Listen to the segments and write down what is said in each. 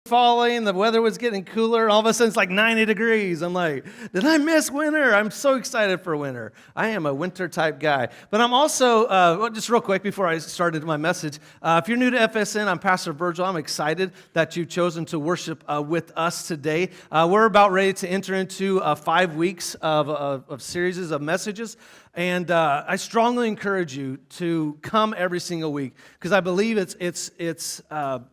falling, the weather was getting cooler, all of a sudden it's like 90 degrees. I'm like, did I miss winter? I'm so excited for winter. I am a winter type guy. But I'm also, just real quick before I started my message, if you're new to FSN, I'm Pastor Virgil. I'm excited that you've chosen to worship with us today. We're about ready to enter into 5 weeks of series of messages. And I strongly encourage you to come every single week because I believe it's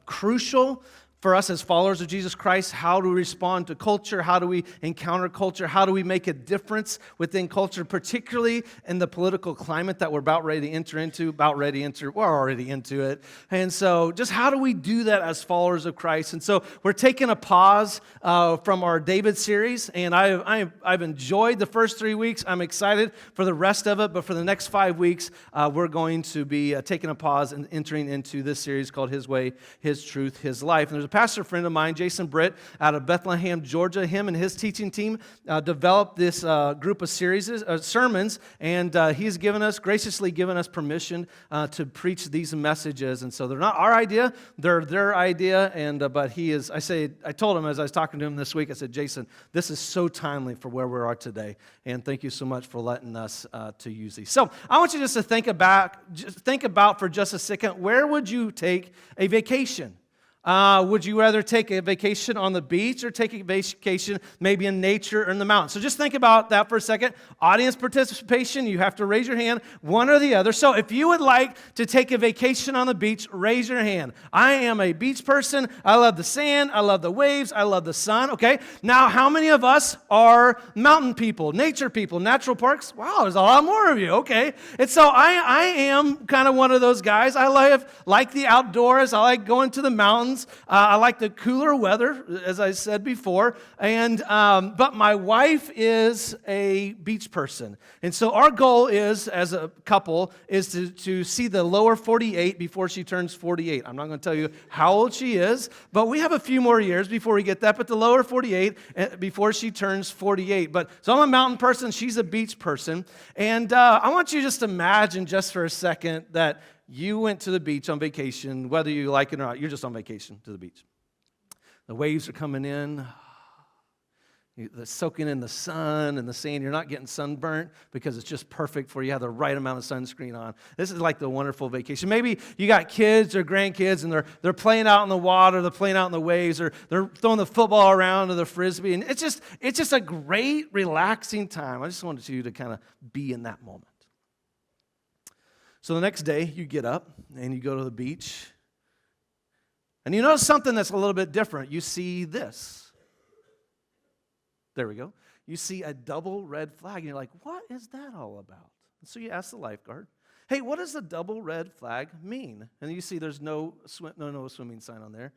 crucial for us as followers of Jesus Christ. How do we respond to culture? How do we encounter culture? How do we make a difference within culture, particularly in the political climate that we're about ready to enter into? We're already into it. And so just how do we do that as followers of Christ? And so we're taking a pause from our David series, and I've enjoyed the first 3 weeks. I'm excited for the rest of it, but for the next 5 weeks, we're going to be taking a pause and entering into this series called His Way, His Truth, His Life. And there's a pastor friend of mine, Jason Britt, out of Bethlehem, Georgia. Him and his teaching team developed this group of sermons, and he's graciously given us permission to preach these messages. And so they're not our idea; they're their idea. And but I told him as I was talking to him this week, I said, Jason, this is so timely for where we are today, and thank you so much for letting us to use these. So I want you just to think about for just a second, where would you take a vacation? Would you rather take a vacation on the beach or take a vacation maybe in nature or in the mountains? So just think about that for a second. Audience participation, you have to raise your hand, one or the other. So if you would like to take a vacation on the beach, raise your hand. I am a beach person. I love the sand. I love the waves. I love the sun. Okay. Now, how many of us are mountain people, nature people, natural parks? Wow, there's a lot more of you. Okay. And so I am kind of one of those guys. I like the outdoors. I like going to the mountains. I like the cooler weather, as I said before, but my wife is a beach person. And so our goal is, as a couple, is to see the lower 48 before she turns 48. I'm not going to tell you how old she is, but we have a few more years before we get that, but the lower 48 before she turns 48. So I'm a mountain person, she's a beach person, and I want you to just imagine just for a second that you went to the beach on vacation, whether you like it or not, you're just on vacation to the beach. The waves are coming in, they're soaking in the sun and the sand. You're not getting sunburnt because it's just perfect for you. You have the right amount of sunscreen on. This is like the wonderful vacation. Maybe you got kids or grandkids and they're playing out in the water, they're playing out in the waves, or they're throwing the football around or the frisbee. And it's just a great, relaxing time. I just wanted you to kind of be in that moment. So the next day, you get up and you go to the beach, and you notice something that's a little bit different. You see this. There we go. You see a double red flag, and you're like, what is that all about? And so you ask the lifeguard, hey, what does the double red flag mean? And you see there's no swimming sign on there.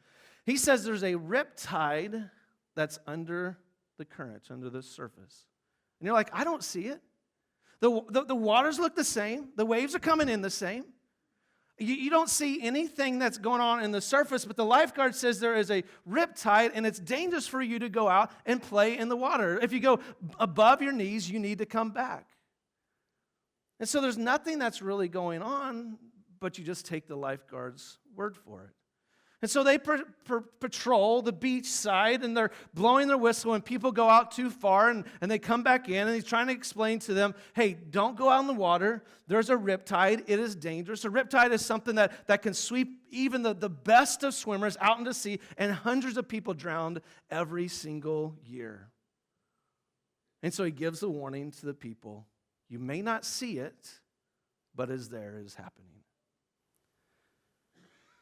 He says there's a riptide that's under the current, under the surface. And you're like, I don't see it. The waters look the same. The waves are coming in the same. You don't see anything that's going on in the surface, but the lifeguard says there is a riptide, and it's dangerous for you to go out and play in the water. If you go above your knees, you need to come back. And so there's nothing that's really going on, but you just take the lifeguard's word for it. And so they patrol the beach side, and they're blowing their whistle when people go out too far, and they come back in, and he's trying to explain to them, hey, don't go out in the water. There's a riptide. It is dangerous. A riptide is something that can sweep even the best of swimmers out into sea, and hundreds of people drowned every single year. And so he gives a warning to the people. You may not see it, but it is happening.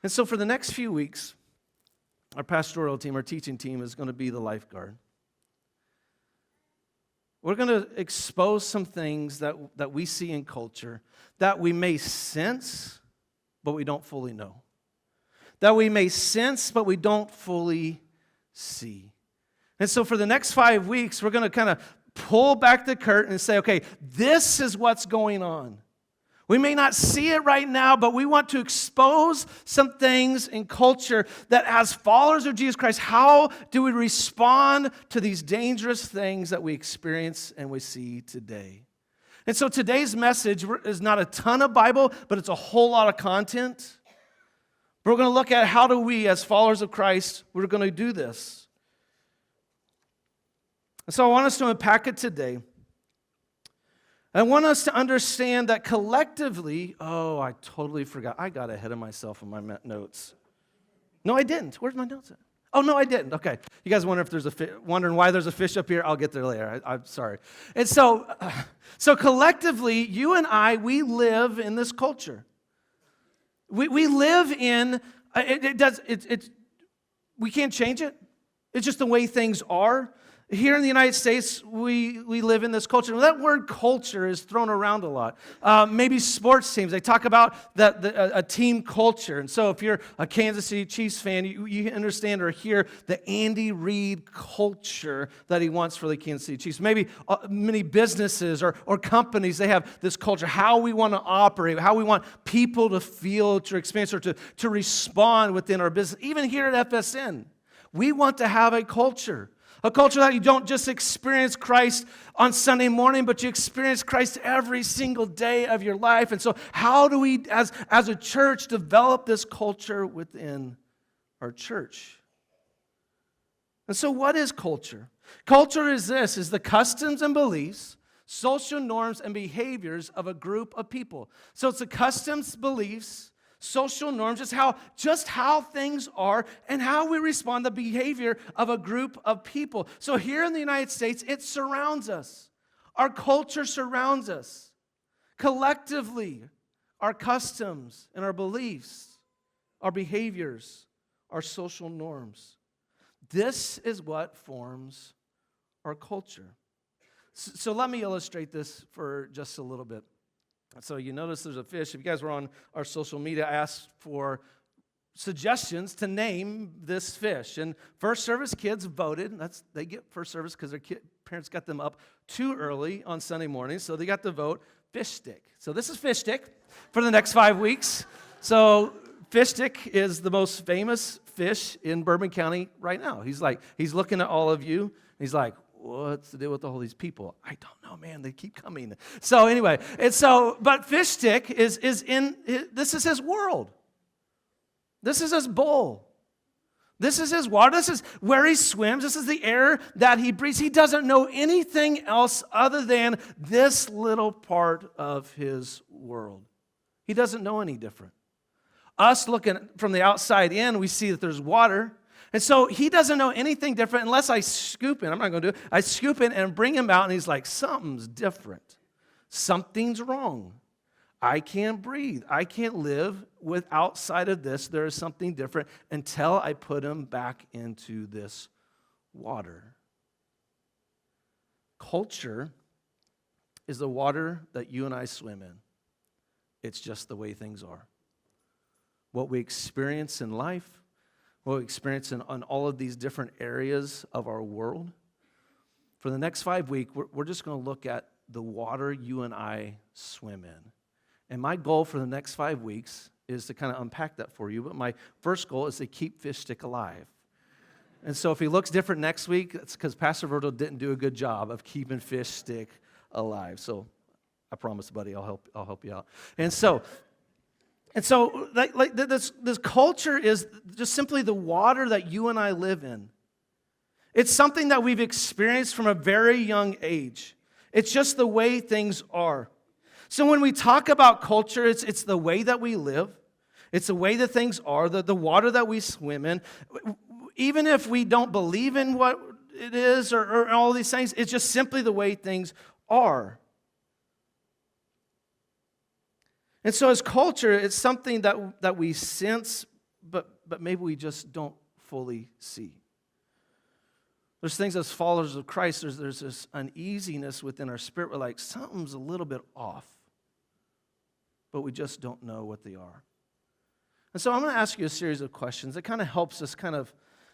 And so for the next few weeks, our pastoral team, our teaching team is going to be the lifeguard. We're going to expose some things that we see in culture that we may sense, but we don't fully know. That we may sense, but we don't fully see. And so for the next 5 weeks, we're going to kind of pull back the curtain and say, okay, this is what's going on. We may not see it right now, but we want to expose some things in culture that as followers of Jesus Christ, how do we respond to these dangerous things that we experience and we see today? And so today's message is not a ton of Bible, but it's a whole lot of content. But we're going to look at how do we, as followers of Christ, we're going to do this. And so I want us to unpack it today. I want us to understand that collectively, I totally forgot. I got ahead of myself in my notes. No, I didn't. Where's my notes at? Oh, no, I didn't. Okay. You guys wonder if there's wondering why there's a fish up here? I'll get there later. I'm sorry. And so collectively, you and I, we live in this culture. We live in, we can't change it. It's just the way things are. Here in the United States, we live in this culture. That word culture is thrown around a lot. Maybe sports teams, they talk about a team culture. And so if you're a Kansas City Chiefs fan, you understand or hear the Andy Reid culture that he wants for the Kansas City Chiefs. Maybe many businesses or companies, they have this culture, how we want to operate, how we want people to feel, to experience, or to respond within our business. Even here at FSN, we want to have a culture. A culture that you don't just experience Christ on Sunday morning, but you experience Christ every single day of your life. And so how do we, as a church, develop this culture within our church? And so what is culture? Culture is the customs and beliefs, social norms and behaviors of a group of people. So it's the customs, beliefs, social norms, just how things are and how we respond to the behavior of a group of people. So here in the United States, it surrounds us. Our culture surrounds us. Collectively, our customs and our beliefs, our behaviors, our social norms. This is what forms our culture. So let me illustrate this for just a little bit. So you notice there's a fish. If you guys were on our social media, I asked for suggestions to name this fish. And first service kids voted. They get first service because their parents got them up too early on Sunday morning. So they got to vote fish stick. So this is fish stick for the next 5 weeks. So fish stick is the most famous fish in Bourbon County right now. He's looking at all of you. And he's like, what's the deal with all these people? I don't know, man. They keep coming. So anyway, but fish stick this is his world. This is his bowl. This is his water. This is where he swims. This is the air that he breathes. He doesn't know anything else other than this little part of his world. He doesn't know any different. Us looking from the outside in, we see that there's water. And so he doesn't know anything different unless I scoop in. I'm not going to do it. I scoop in and bring him out, and he's like, something's different. Something's wrong. I can't breathe. I can't live outside of this. There is something different until I put him back into this water. Culture is the water that you and I swim in. It's just the way things are. What we experience in life, what we experience on all of these different areas of our world. For the next 5 weeks, we're just going to look at the water you and I swim in. And my goal for the next 5 weeks is to kind of unpack that for you. But my first goal is to keep fish stick alive. And so if he looks different next week, it's because Pastor Virgil didn't do a good job of keeping fish stick alive. So I promise, buddy, I'll help you out. And so this culture is just simply the water that you and I live in. It's something that we've experienced from a very young age. It's just the way things are. So when we talk about culture, it's the way that we live. It's the way that things are, the water that we swim in. Even if we don't believe in what it is or all these things, it's just simply the way things are. And so as culture, it's something that we sense, but maybe we just don't fully see. There's things as followers of Christ, there's this uneasiness within our spirit. We're like, something's a little bit off, but we just don't know what they are. And so I'm going to ask you a series of questions that kind of helps us kind of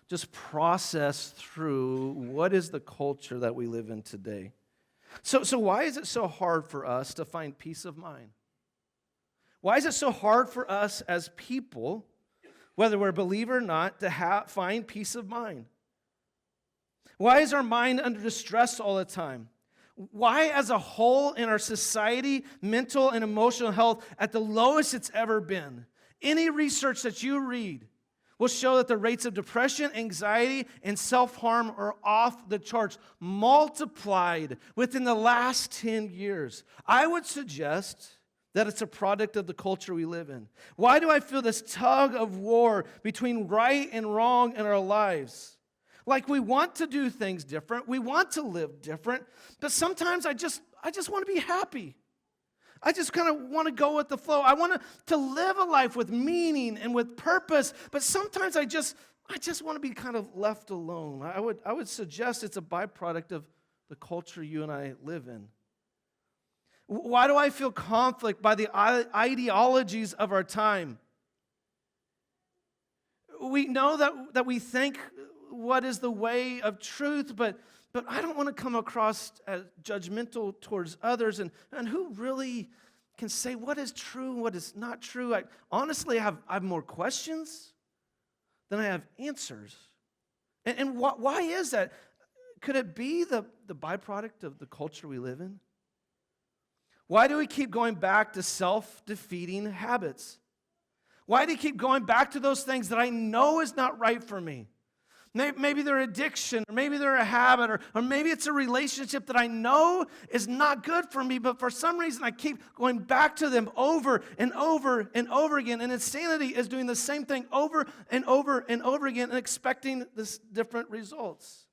just process through what is the culture that we live in today. So why is it so hard for us to find peace of mind? Why is it so hard for us as people, whether we're a believer or not, to find peace of mind? Why is our mind under distress all the time? Why, as a whole in our society, mental and emotional health at the lowest it's ever been? Any research that you read will show that the rates of depression, anxiety, and self-harm are off the charts, multiplied within the last 10 years. I would suggest that it's a product of the culture we live in. Why do I feel this tug of war between right and wrong in our lives? Like we want to do things different, we want to live different, but sometimes I just want to be happy. I just kind of want to go with the flow. I want to live a life with meaning and with purpose, but sometimes I just want to be kind of left alone. I would suggest it's a byproduct of the culture you and I live in. Why do I feel conflict by the ideologies of our time? We know that we think what is the way of truth, but I don't want to come across as judgmental towards others. And who really can say what is true and what is not true? Honestly, I have more questions than I have answers. And why is that? Could it be the byproduct of the culture we live in? Why do we keep going back to self-defeating habits? Why do you keep going back to those things that I know is not right for me? Maybe they're addiction, or maybe they're a habit, or maybe it's a relationship that I know is not good for me, but for some reason I keep going back to them over and over and over again. And insanity is doing the same thing over and over and over again and expecting this different results.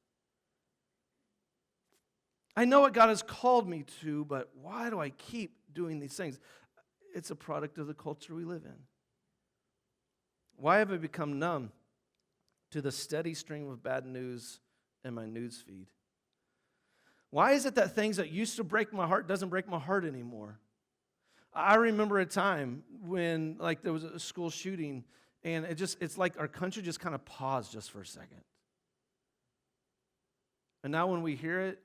I know what God has called me to, but why do I keep doing these things? It's a product of the culture we live in. Why have I become numb to the steady stream of bad news in my news feed? Why is it that things that used to break my heart doesn't break my heart anymore? I remember a time when there was a school shooting, and it's like our country just kind of paused just for a second. And now when we hear it,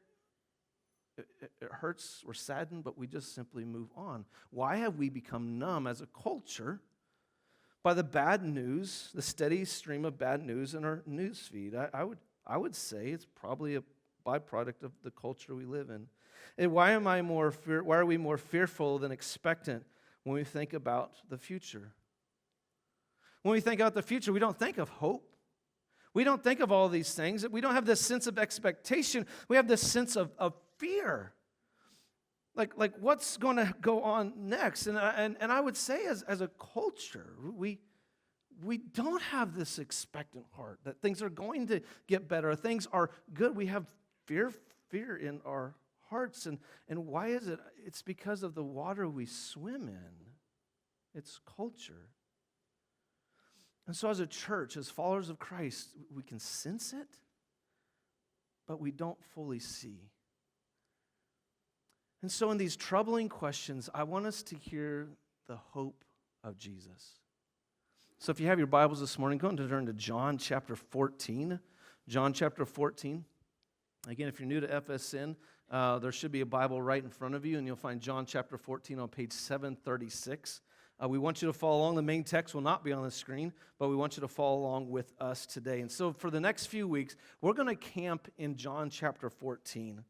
it hurts, we're saddened, but we just simply move on. Why have we become numb as a culture by the bad news, the steady stream of bad news in our news feed? I would say it's probably a byproduct of the culture we live in. And why are we more fearful than expectant when we think about the future? When we think about the future, we don't think of hope. We don't think of all these things. We don't have this sense of expectation. We have this sense of fear. Like what's going to go on next? And I would say as a culture, we don't have this expectant heart that things are going to get better, things are good. We have fear in our hearts. And why is it? It's because of the water we swim in. It's culture. And so as a church, as followers of Christ, we can sense it, but we don't fully see. And so in these troubling questions, I want us to hear the hope of Jesus. So if you have your Bibles this morning, go ahead and turn to John chapter 14. John chapter 14. Again, if you're new to FSN, there should be a Bible right in front of you, and you'll find John chapter 14 on page 736. We want you to follow along. The main text will not be on the screen, but we want you to follow along with us today. And so for the next few weeks, we're going to camp in John chapter 14.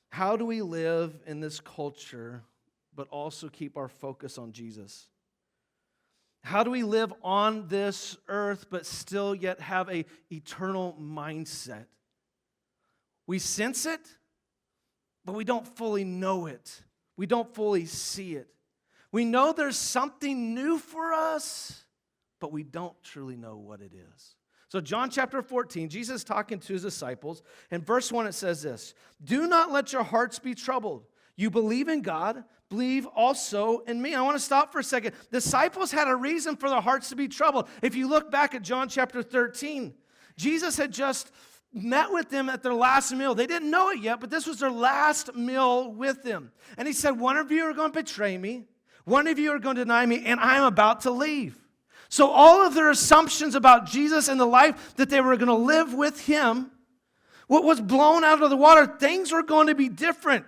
How do we live in this culture, but also keep our focus on Jesus? How do we live on this earth, but still yet have an eternal mindset? We sense it, but we don't fully know it. We don't fully see it. We know there's something new for us, but we don't truly know what it is. So John chapter 14, Jesus is talking to his disciples. In verse 1 it says this, "Do not let your hearts be troubled. You believe in God, believe also in me." I want to stop for a second. Disciples had a reason for their hearts to be troubled. If you look back at John chapter 13, Jesus had just met with them at their last meal. They didn't know it yet, but this was their last meal with them. And he said, one of you are going to betray me. One of you are going to deny me, and I'm about to leave. So all of their assumptions about Jesus and the life that they were going to live with him, what was blown out of the water, things were going to be different.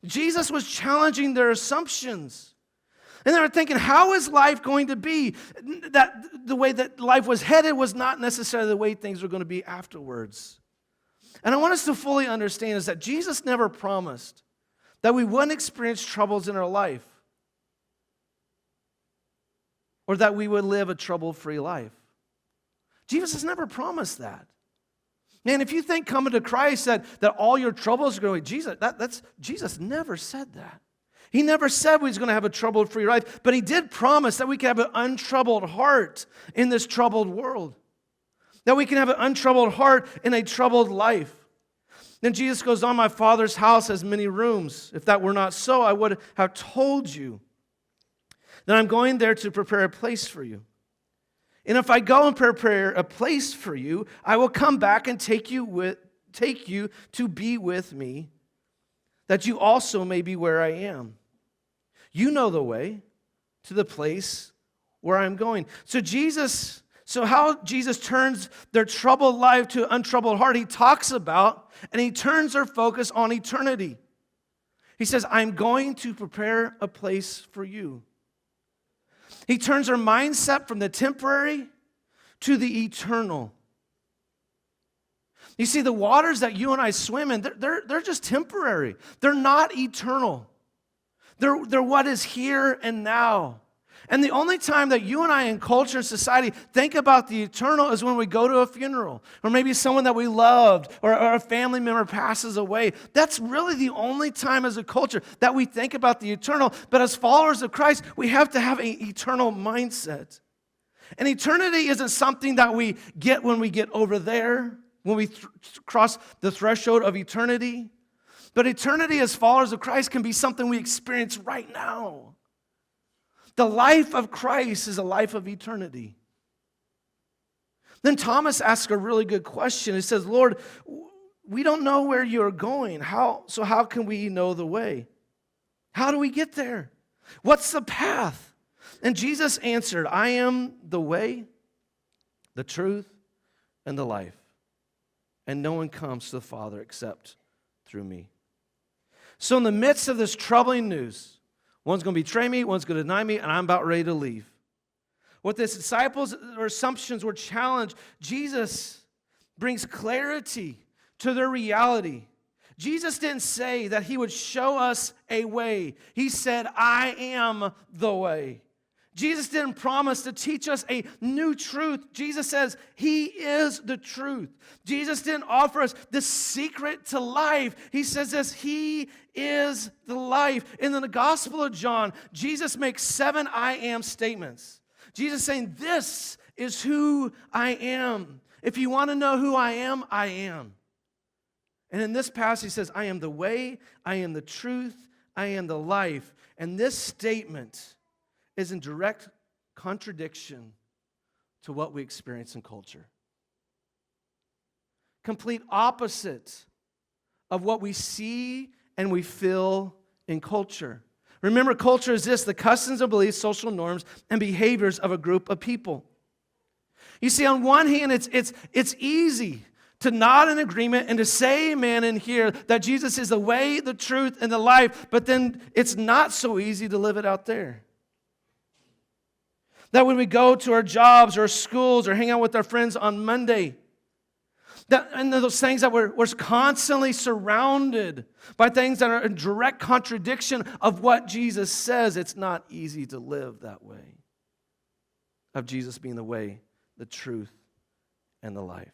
Jesus was challenging their assumptions. And they were thinking, how is life going to be? That the way that life was headed was not necessarily the way things were going to be afterwards. And I want us to fully understand is that Jesus never promised that we wouldn't experience troubles in our life. or that we would live a trouble-free life. Jesus has never promised that. Man, if you think coming to Christ that all your troubles are going to be Jesus never said that. He never said we was going to have a trouble-free life, but he did promise that we could have an untroubled heart in this troubled world. That we can have an untroubled heart in a troubled life. Then Jesus goes on, my Father's house has many rooms. If that were not so, I would have told you. Then I'm going there to prepare a place for you. And if I go and prepare a place for you, I will come back and take you to be with me, that you also may be where I am. You know the way to the place where I'm going. So how Jesus turns their troubled life to an untroubled heart, he talks about, and he turns their focus on eternity. He says, I'm going to prepare a place for you. He turns their mindset from the temporary to the eternal. You see, the waters that you and I swim in, they're just temporary. They're not eternal. They're what is here and now. And the only time that you and I in culture and society think about the eternal is when we go to a funeral, or maybe someone that we loved, or a family member passes away. That's really the only time as a culture that we think about the eternal. But as followers of Christ, we have to have an eternal mindset. And eternity isn't something that we get when we get over there, when we cross the threshold of eternity. But eternity as followers of Christ can be something we experience right now. The life of Christ is a life of eternity. Then Thomas asks a really good question. He says, Lord, we don't know where you're going. How can we know the way? How do we get there? What's the path? And Jesus answered, I am the way, the truth, and the life. And no one comes to the Father except through me. So in the midst of this troubling news, one's going to betray me, one's going to deny me, and I'm about ready to leave. What the disciples' or assumptions were challenged, Jesus brings clarity to their reality. Jesus didn't say that he would show us a way. He said, I am the way. Jesus didn't promise to teach us a new truth. Jesus says he is the truth. Jesus didn't offer us the secret to life. He says this, he is the life. And in the Gospel of John, Jesus makes 7 I am statements. Jesus saying, this is who I am. If you want to know who I am, I am. And in this passage, he says, I am the way, I am the truth, I am the life. And this statement is in direct contradiction to what we experience in culture. Complete opposite of what we see and we feel in culture. Remember, culture is this, the customs and beliefs, social norms, and behaviors of a group of people. You see, on one hand, it's easy to nod in agreement and to say amen in here that Jesus is the way, the truth, and the life, but then it's not so easy to live it out there. That when we go to our jobs or schools or hang out with our friends on Monday, and those things that we're constantly surrounded by things that are in direct contradiction of what Jesus says, it's not easy to live that way, of Jesus being the way, the truth, and the life.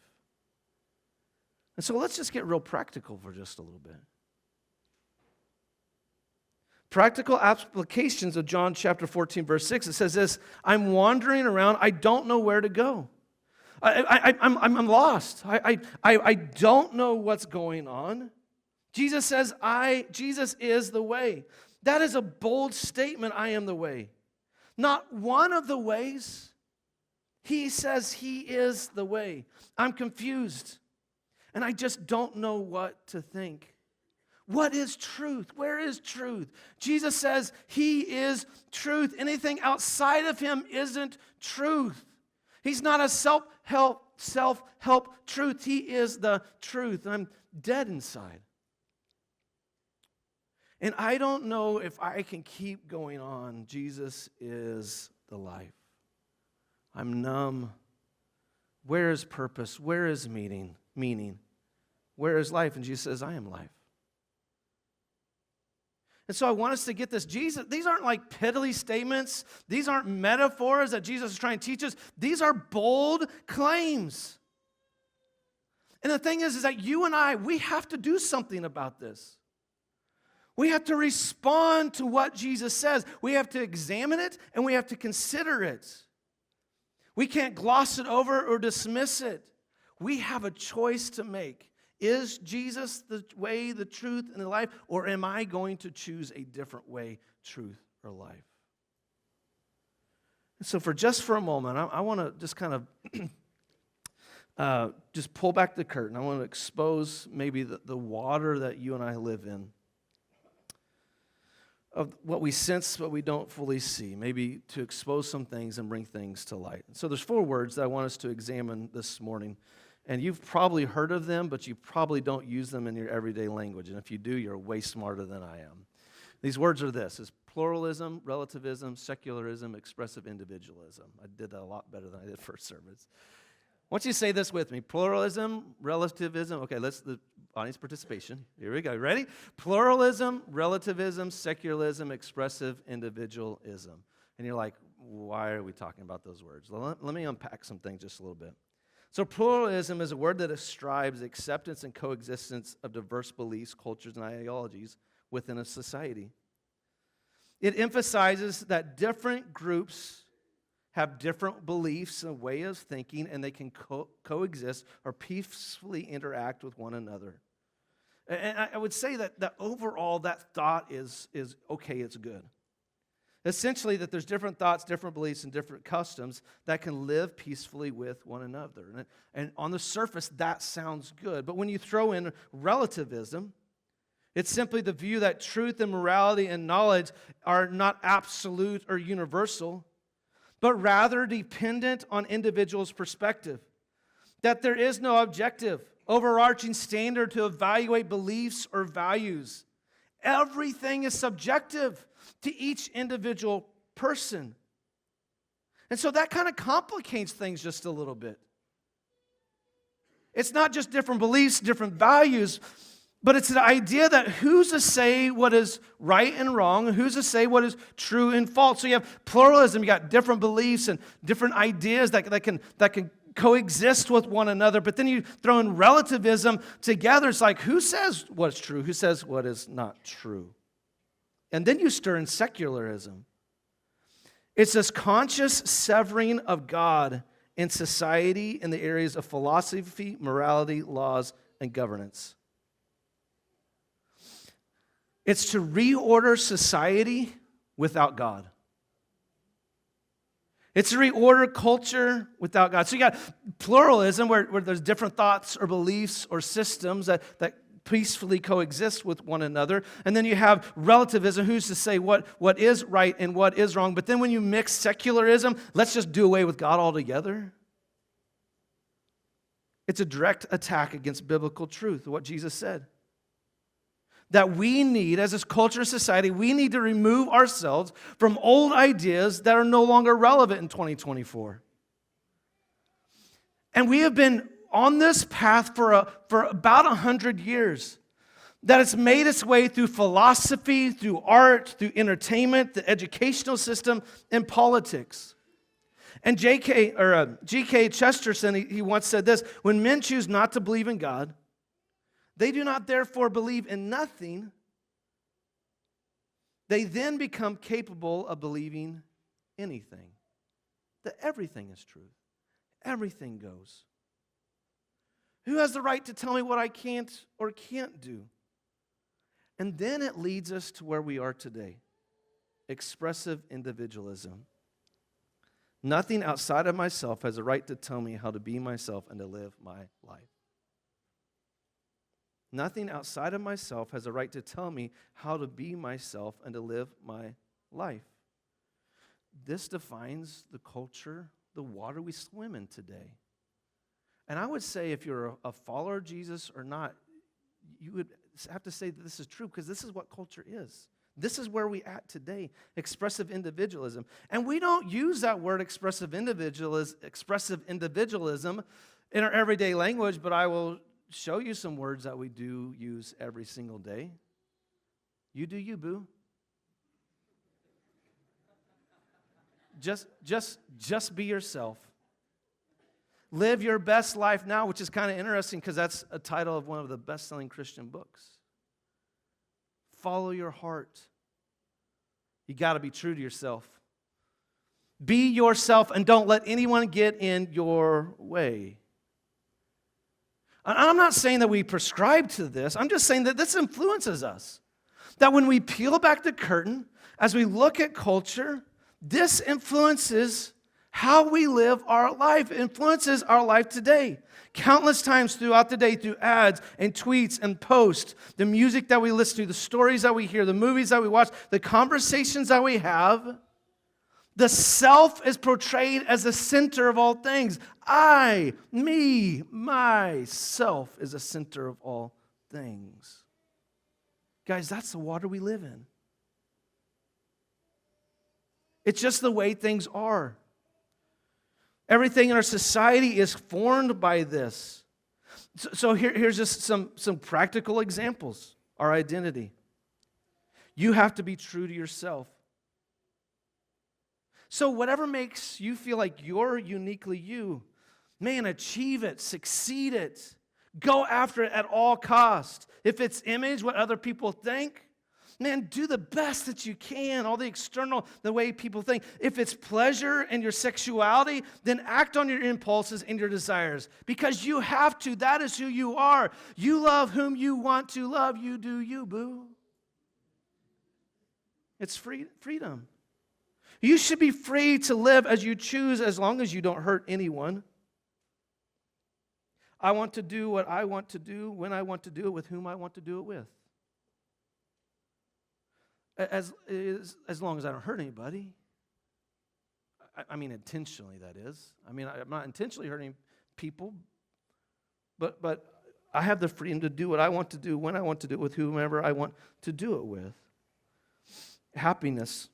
And so let's just get real practical for just a little bit. Practical applications of John chapter 14, verse 6. It says this, I'm wandering around. I don't know where to go. I'm lost. I don't know what's going on. Jesus says, Jesus is the way. That is a bold statement, I am the way. Not one of the ways. He says he is the way. I'm confused, and I just don't know what to think. What is truth? Where is truth? Jesus says he is truth. Anything outside of him isn't truth. He's not a self-help truth. He is the truth. I'm dead inside. And I don't know if I can keep going on. Jesus is the life. I'm numb. Where is purpose? Where is meaning? Where is life? And Jesus says, I am life. And so I want us to get this. These aren't like piddly statements. These aren't metaphors that Jesus is trying to teach us. These are bold claims. And the thing is that you and I, we have to do something about this. We have to respond to what Jesus says. We have to examine it and we have to consider it. We can't gloss it over or dismiss it. We have a choice to make. Is Jesus the way, the truth, and the life, or am I going to choose a different way, truth, or life? And so for a moment, I want to just kind of just pull back the curtain. I want to expose maybe the water that you and I live in, of what we sense but we don't fully see, maybe to expose some things and bring things to light. So there's 4 words that I want us to examine this morning. And you've probably heard of them, but you probably don't use them in your everyday language. And if you do, you're way smarter than I am. These words are this: is pluralism, relativism, secularism, expressive individualism. I did that a lot better than I did first service. I want you to say this with me: pluralism, relativism. Okay, the audience participation. Here we go. Ready? Pluralism, relativism, secularism, expressive individualism. And you're like, why are we talking about those words? Well, let me unpack some things just a little bit. So pluralism is a word that describes the acceptance and coexistence of diverse beliefs, cultures, and ideologies within a society. It emphasizes that different groups have different beliefs and way of thinking, and they can coexist or peacefully interact with one another. And I would say that overall that thought is okay, it's good. Essentially, that there's different thoughts, different beliefs, and different customs that can live peacefully with one another. And on the surface, that sounds good. But when you throw in relativism, it's simply the view that truth and morality and knowledge are not absolute or universal, but rather dependent on individuals' perspective. That there is no objective, overarching standard to evaluate beliefs or values. Everything is subjective to each individual person. And so that kind of complicates things just a little bit. It's not just different beliefs, different values, but it's the idea that who's to say what is right and wrong, who's to say what is true and false. So you have pluralism, you got different beliefs and different ideas that can coexist with one another, but then you throw in relativism together. It's like, who says what's true? Who says what is not true? And then you stir in secularism. It's this conscious severing of God in society in the areas of philosophy, morality, laws, and governance. It's to reorder society without God. It's to reorder culture without God. So you got pluralism where there's different thoughts or beliefs or systems that peacefully coexist with one another. And then you have relativism, who's to say what is right and what is wrong. But then when you mix secularism, let's just do away with God altogether. It's a direct attack against biblical truth, what Jesus said. That we need, as this culture and society, we need to remove ourselves from old ideas that are no longer relevant in 2024. And we have been on this path for about 100 years. That it's made its way through philosophy, through art, through entertainment, the educational system, and politics. And G.K. Chesterton, he once said this: when men choose not to believe in God, they do not therefore believe in nothing. They then become capable of believing anything. That everything is truth. Everything goes. Who has the right to tell me what I can't or can't do? And then it leads us to where we are today. Expressive individualism. Nothing outside of myself has a right to tell me how to be myself and to live my life. Nothing outside of myself has a right to tell me how to be myself and to live my life. This defines the culture, the water we swim in today. And I would say if you're a follower of Jesus or not, you would have to say that this is true because this is what culture is. This is where we're at today, expressive individualism. And we don't use that word expressive individualism in our everyday language, but I will show you some words that we do use every single day. You do you, boo. Just be yourself. Live your best life now, which is kind of interesting because that's a title of one of the best-selling Christian books. Follow your heart. You got to be true to yourself. Be yourself and don't let anyone get in your way. I'm not saying that we prescribe to this. I'm just saying that this influences us. That when we peel back the curtain, as we look at culture, this influences how we live our life. It influences our life today. Countless times throughout the day through ads and tweets and posts, the music that we listen to, the stories that we hear, the movies that we watch, the conversations that we have, the self is portrayed as the center of all things. I, me, myself is the center of all things. Guys, that's the water we live in. It's just the way things are. Everything in our society is formed by this. So here's just some practical examples. Our identity. You have to be true to yourself. So whatever makes you feel like you're uniquely you, man, achieve it, succeed it. Go after it at all costs. If it's image, what other people think, man, do the best that you can, all the external, the way people think. If it's pleasure and your sexuality, then act on your impulses and your desires. Because you have to. That is who you are. You love whom you want to love. You do you, boo. It's freedom. You should be free to live as you choose as long as you don't hurt anyone. I want to do what I want to do, when I want to do it, with whom I want to do it with. As long as I don't hurt anybody. I mean, intentionally, that is. I mean, I'm not intentionally hurting people, but I have the freedom to do what I want to do, when I want to do it, with whomever I want to do it with. Happiness.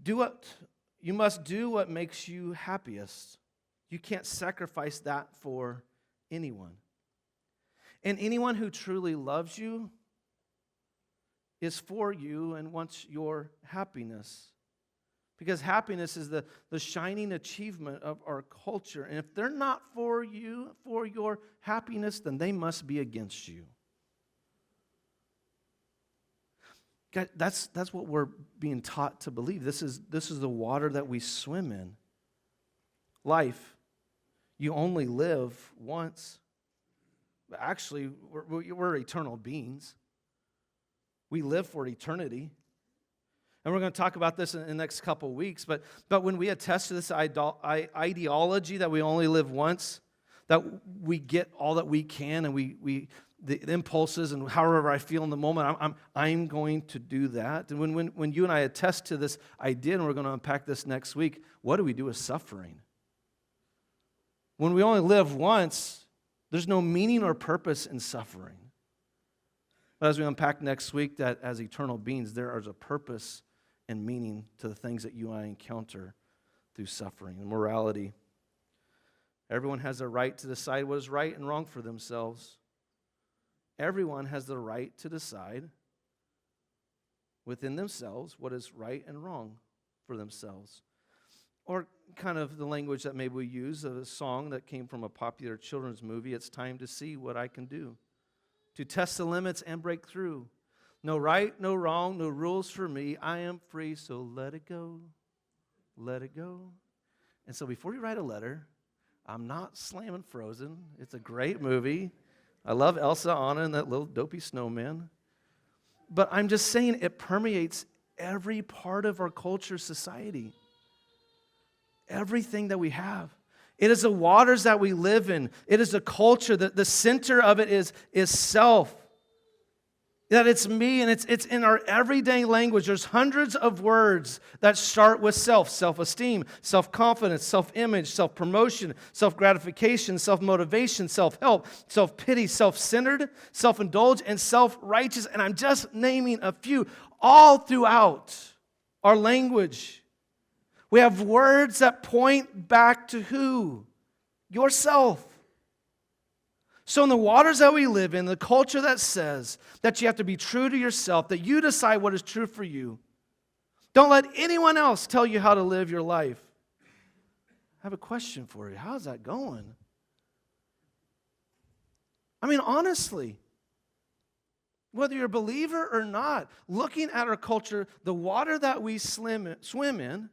You must do what makes you happiest. You can't sacrifice that for anyone. And anyone who truly loves you is for you and wants your happiness. Because happiness is the shining achievement of our culture. And if they're not for you, for your happiness, then they must be against you. God, that's what we're being taught to believe. This is the water that we swim in. Life, you only live once. But actually, we're eternal beings. We live for eternity. And we're going to talk about this in the next couple of weeks. But when we attest to this ideology that we only live once, that we get all that we can, and the impulses and however I feel in the moment, I'm going to do that. And when you and I attest to this idea, and we're going to unpack this next week, what do we do with suffering? When we only live once, there's no meaning or purpose in suffering. But as we unpack next week, that as eternal beings, there is a purpose and meaning to the things that you and I encounter through suffering and morality. Everyone has the right to decide what is right and wrong for themselves. Everyone has the right to decide within themselves what is right and wrong for themselves. Or kind of the language that maybe we use of a song that came from a popular children's movie, it's time to see what I can do. To test the limits and break through. No right, no wrong, no rules for me. I am free, so let it go. Let it go. And so before you write a letter, I'm not slamming Frozen. It's a great movie. I love Elsa, Anna, and that little dopey snowman. But I'm just saying it permeates every part of our culture, society. Everything that we have. It is the waters that we live in. It is the culture. The center of it is self. That it's me, and it's in our everyday language. There's hundreds of words that start with self. Self-esteem, self-confidence, self-image, self-promotion, self-gratification, self-motivation, self-help, self-pity, self-centered, self-indulged, and self-righteous. And I'm just naming a few all throughout our language. We have words that point back to who? Yourself. So in the waters that we live in, the culture that says that you have to be true to yourself, that you decide what is true for you, Don't let anyone else tell you how to live your life. I have a question for you. How's that going? I mean, honestly, whether you're a believer or not, looking at our culture, the water that we swim in,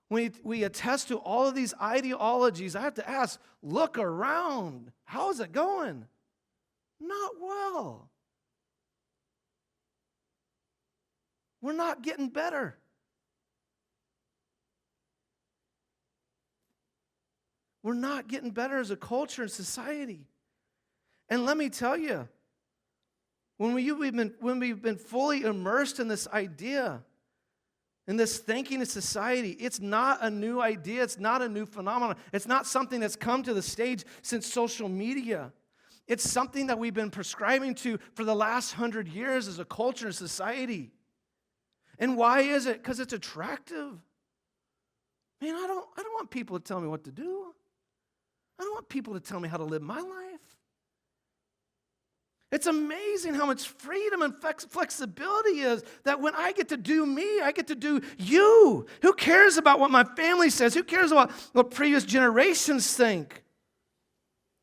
we attest to all of these ideologies, I have to ask, look around. How is it going? Not well. We're not getting better. We're not getting better as a culture and society. And let me tell you, when we've been fully immersed in this idea, in this thinking of society, it's not a new idea. It's not a new phenomenon. It's not something that's come to the stage since social media. It's something that we've been prescribing to for the last 100 years as a culture and society. And why is it? Because it's attractive. Man, I don't want people to tell me what to do. I don't want people to tell me how to live my life. It's amazing how much freedom and flexibility is that when I get to do me, I get to do you. Who cares about what my family says? Who cares about what previous generations think?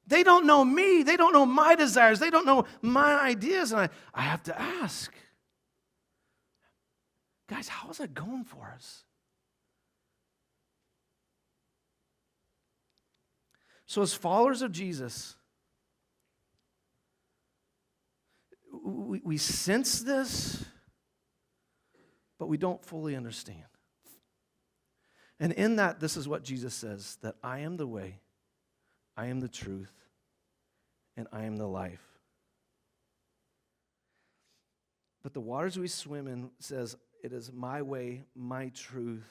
They don't know me. They don't know my desires. They don't know my ideas. And I have to ask, guys, how is that going for us? So as followers of Jesus, we sense this, but we don't fully understand. And in that, this is what Jesus says, that I am the way, I am the truth, and I am the life. But the waters we swim in says, it is my way, my truth,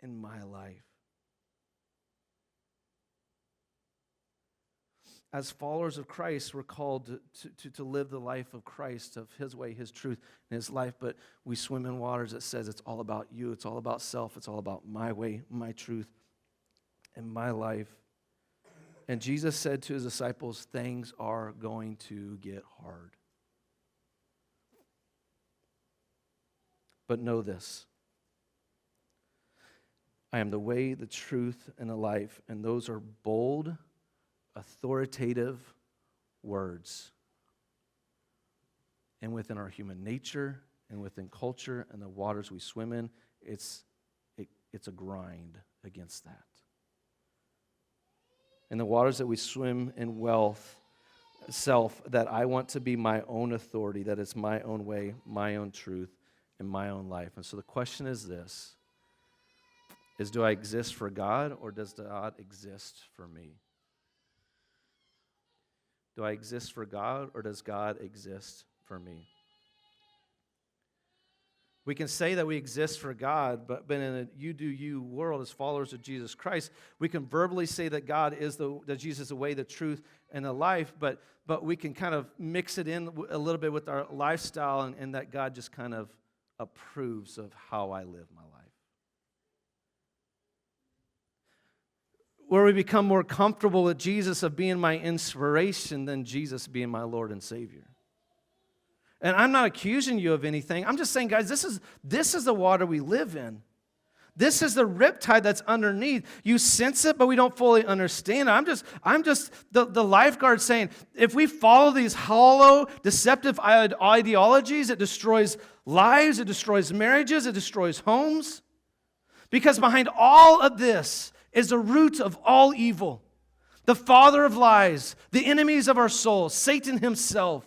and my life. As followers of Christ, we're called to live the life of Christ, of His way, His truth, and His life, but we swim in waters that says it's all about you, it's all about self, it's all about my way, my truth, and my life. And Jesus said to His disciples, things are going to get hard. But know this, I am the way, the truth, and the life, and those are bold, authoritative words. And within our human nature and within culture and the waters we swim in, it's a grind against that. In the waters that we swim in self, that I want to be my own authority, that it's my own way, my own truth, and my own life. And so the question is this, do I exist for God or does God exist for me? Do I exist for God or does God exist for me? We can say that we exist for God, but in a you-do-you world as followers of Jesus Christ, we can verbally say that God is that Jesus is the way, the truth, and the life, but we can kind of mix it in a little bit with our lifestyle and that God just kind of approves of how I live my life. Where we become more comfortable with Jesus of being my inspiration than Jesus being my Lord and Savior. And I'm not accusing you of anything. I'm just saying, guys, this is the water we live in. This is the riptide that's underneath. You sense it, but we don't fully understand it. I'm just the lifeguard saying, if we follow these hollow, deceptive ideologies, it destroys lives, it destroys marriages, it destroys homes. Because behind all of this is the root of all evil, the father of lies, the enemies of our souls, Satan himself.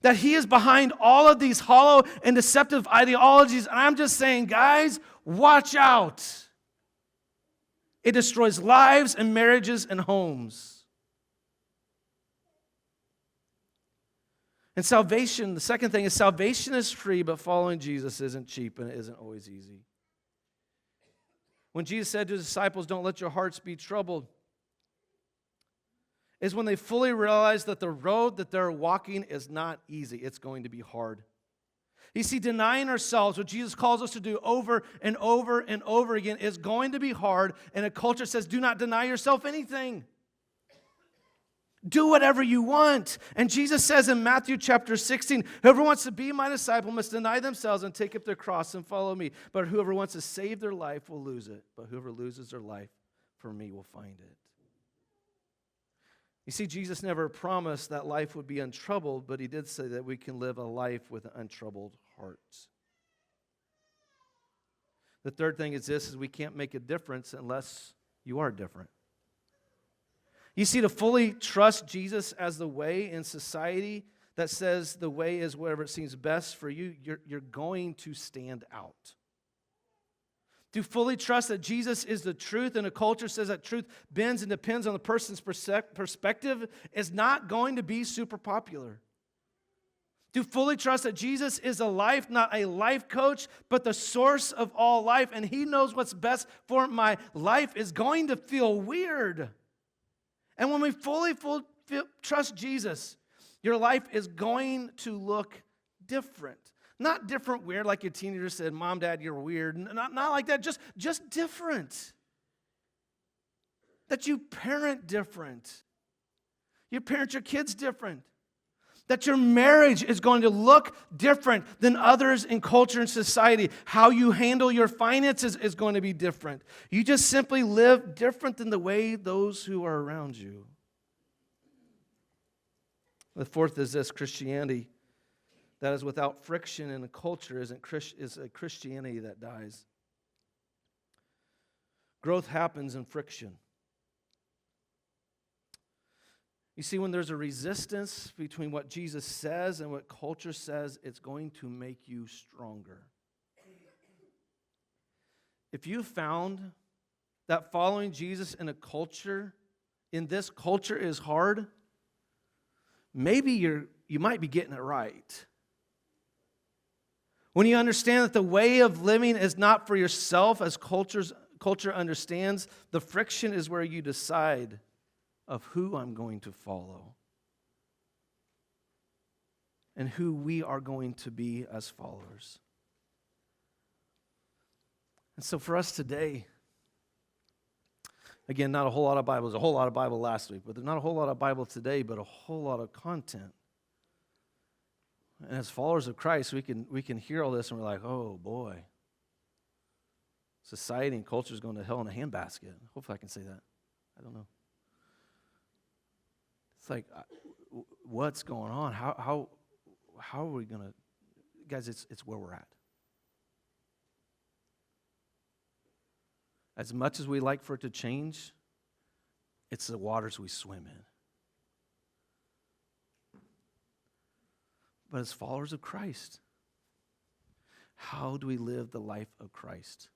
That he is behind all of these hollow and deceptive ideologies. And I'm just saying, guys, watch out. It destroys lives and marriages and homes. And salvation, the second thing is salvation is free, but following Jesus isn't cheap and it isn't always easy. When Jesus said to his disciples, don't let your hearts be troubled, is when they fully realize that the road that they're walking is not easy. It's going to be hard. You see, denying ourselves, what Jesus calls us to do over and over and over again, is going to be hard, and a culture says, do not deny yourself anything. Do whatever you want. And Jesus says in Matthew chapter 16, whoever wants to be my disciple must deny themselves and take up their cross and follow me. But whoever wants to save their life will lose it. But whoever loses their life for me will find it. You see, Jesus never promised that life would be untroubled, but he did say that we can live a life with an untroubled heart. The third thing is this, is we can't make a difference unless you are different. You see, to fully trust Jesus as the way in society that says the way is whatever it seems best for you, you're going to stand out. To fully trust that Jesus is the truth and a culture says that truth bends and depends on the person's perspective is not going to be super popular. To fully trust that Jesus is a life, not a life coach, but the source of all life, and he knows what's best for my life is going to feel weird. And when we fully trust Jesus, your life is going to look different. Not different weird like your teenager said, Mom, Dad, you're weird. Not like that, just different. That you parent different. You parent your kids different. That your marriage is going to look different than others in culture and society. How you handle your finances is going to be different. You just simply live different than the way those who are around you. The fourth is this: Christianity that is without friction in a culture is a Christianity that dies. Growth happens in friction. You see, when there's a resistance between what Jesus says and what culture says, it's going to make you stronger. If you found that following Jesus in this culture is hard, maybe you might be getting it right. When you understand that the way of living is not for yourself as culture understands, the friction is where you decide of who I'm going to follow and who we are going to be as followers. And so for us today, again, not a whole lot of Bible. There's a whole lot of Bible last week, but there's not a whole lot of Bible today, but a whole lot of content. And as followers of Christ, we can hear all this and we're like, oh boy, society and culture is going to hell in a handbasket. Hopefully I can say that. I don't know. It's like, what's going on? How are we going to, guys, it's where we're at. As much as we like for it to change, it's the waters we swim in. But as followers of Christ, how do we live the life of Christ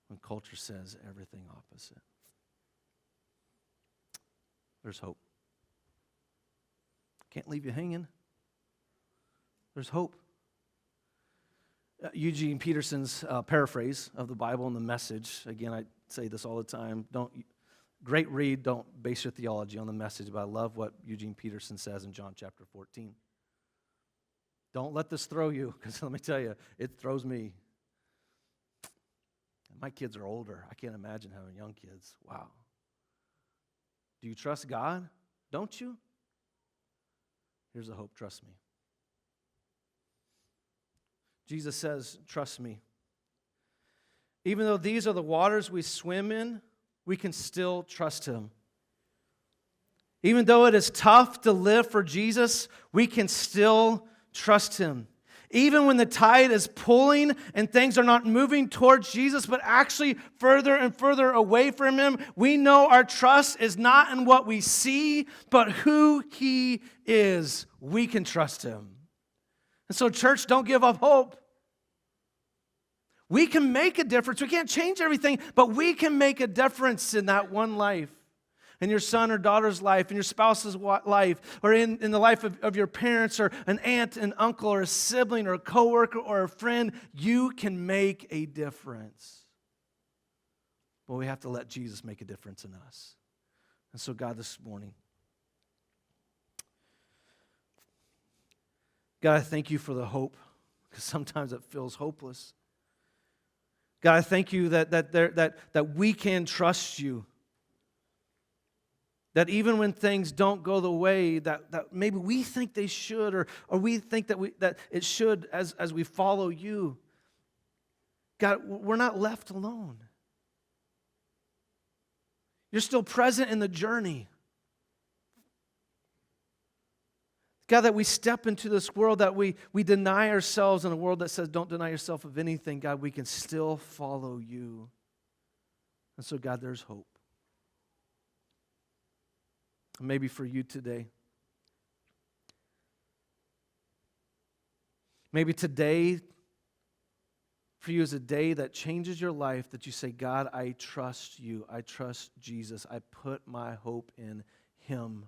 when culture says everything opposite? There's hope. Can't leave you hanging. There's hope. Eugene Peterson's paraphrase of the Bible and the Message. Again, I say this all the time. Great read, don't base your theology on the Message, but I love what Eugene Peterson says in John chapter 14. Don't let this throw you, because let me tell you, it throws me. My kids are older. I can't imagine having young kids. Wow. Do you trust God? Don't you? Here's the hope. Trust me. Jesus says, trust me. Even though these are the waters we swim in, we can still trust him. Even though it is tough to live for Jesus, we can still trust him. Even when the tide is pulling and things are not moving towards Jesus, but actually further and further away from him, we know our trust is not in what we see, but who he is. We can trust him. And so, church, don't give up hope. We can make a difference. We can't change everything, but we can make a difference in that one life. In your son or daughter's life, in your spouse's life, or in the life of your parents, or an aunt, an uncle, or a sibling, or a coworker, or a friend, you can make a difference. But we have to let Jesus make a difference in us. And so, God, this morning, God, I thank you for the hope, because sometimes it feels hopeless. God, I thank you that we can trust you. That even when things don't go the way that maybe we think they should, or we think that it should as we follow you, God, we're not left alone. You're still present in the journey. God, that we step into this world, that we deny ourselves in a world that says don't deny yourself of anything. God, we can still follow you. And so, God, there's hope. Maybe for you today. Maybe today for you is a day that changes your life, that you say, God, I trust you. I trust Jesus. I put my hope in him.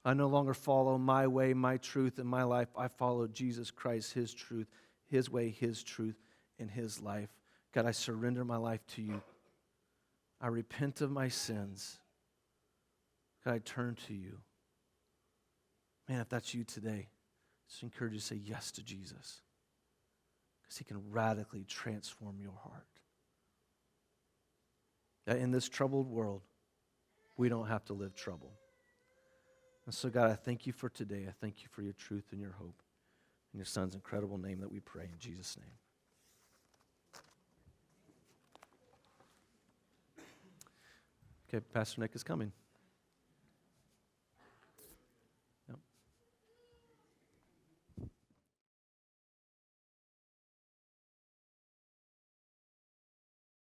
I no longer follow my way, my truth in my life. I follow Jesus Christ, his truth, his way, his truth in his life. God, I surrender my life to you. I repent of my sins. God, I turn to you. Man, if that's you today, I just encourage you to say yes to Jesus, because he can radically transform your heart. That in this troubled world, we don't have to live trouble. And so, God, I thank you for today. I thank you for your truth and your hope. In your Son's incredible name that we pray, in Jesus' name. Okay, Pastor Nick is coming.